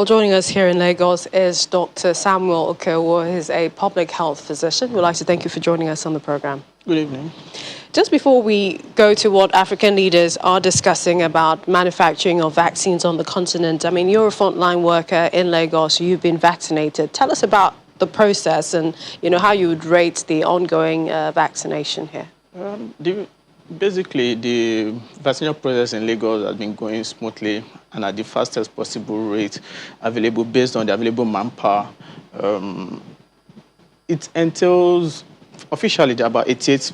Well, joining us here in Lagos is Dr. Samuel Okowo, who is a public health physician. We'd like to thank you for joining us on the program. Good evening. Just before we go to what African leaders are discussing about manufacturing of vaccines on the continent, I mean, you're a frontline worker in Lagos, you've been vaccinated. Tell us about the process and, how you would rate the ongoing vaccination here. Basically, the vaccination process in Lagos has been going smoothly and at the fastest possible rate available based on the available manpower. It entails officially there are about 88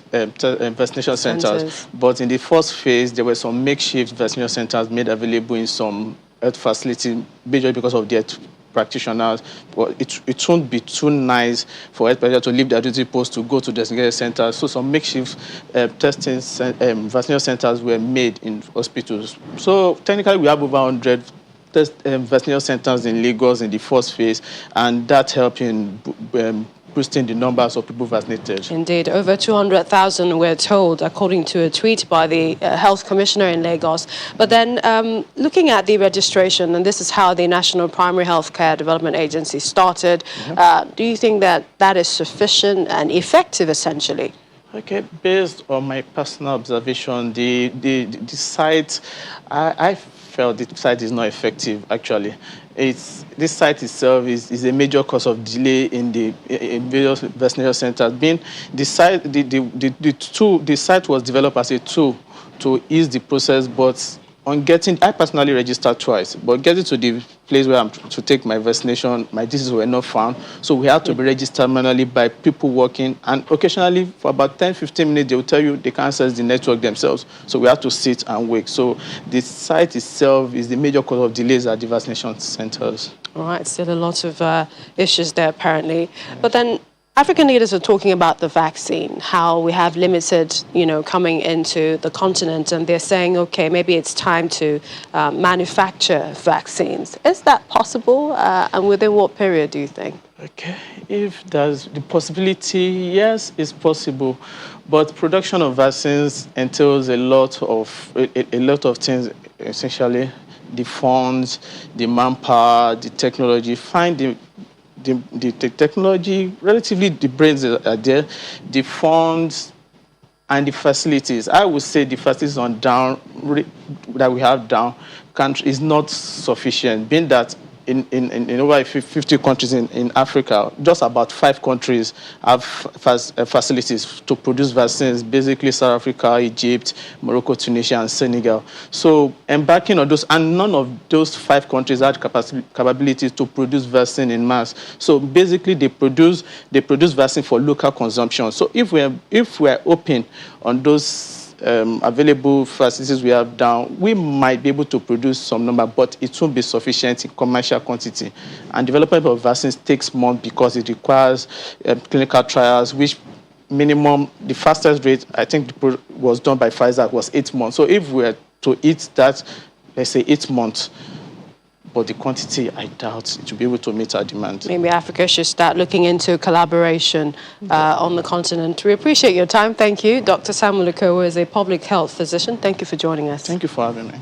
vaccination centers, but in the first phase, there were some makeshift vaccination centers made available in some health facilities, majorly because of their practitioners. But it won't be too nice for health practitioners to leave their duty post to go to designated centers. So some makeshift testing vaccination centers were made in hospitals. So technically, we have over 100 vaccination centers in Lagos in the first phase, and that helped in boosting the numbers of people vaccinated. Indeed, over 200,000 we're told, according to a tweet by the Health Commissioner in Lagos. But then looking at the registration, and this is how the National Primary Healthcare Development Agency started, do you think that that is sufficient and effective, essentially? Okay, based on my personal observation, the site, I felt the site is not effective, actually. This site itself is a major cause of delay in various vaccination centers. The site was developed as a tool to ease the process, but I personally registered twice, but getting to the place where I'm to take my vaccination, my diseases were not found. So we had to be registered manually by people working. And occasionally, for about 10-15 minutes, they will tell you they can't access the network themselves. So we have to sit and wait. So the site itself is the major cause of delays at the vaccination centers. All right, still a lot of issues there, apparently. Yes. But then African leaders are talking about the vaccine, how we have limited, coming into the continent, and they're saying, okay, maybe it's time to manufacture vaccines. Is that possible? And within what period do you think? Okay, if there's the possibility, yes, it's possible. But production of vaccines entails a lot of things, essentially. The funds, the manpower, the technology. The technology, relatively the brains are there, the funds and the facilities. I would say the facilities that we have down country is not sufficient, being that in over 50 countries in Africa, just about 5 countries have facilities to produce vaccines, basically South Africa, Egypt, Morocco, Tunisia, and Senegal. So embarking on those, and none of those 5 countries had capabilities to produce vaccine in mass. So basically they produce vaccine for local consumption. So if we're open on those available facilities we have down, we might be able to produce some number, but it won't be sufficient in commercial quantity. And development of vaccines takes months because it requires clinical trials, which minimum, the fastest rate, I think was done by Pfizer, was 8 months. So if we were to eat that, let's say 8 months, but the quantity, I doubt it will be able to meet our demand. Maybe Africa should start looking into collaboration on the continent. We appreciate your time. Thank you. Dr. Samuel Okowo is a public health physician. Thank you for joining us. Thank you for having me.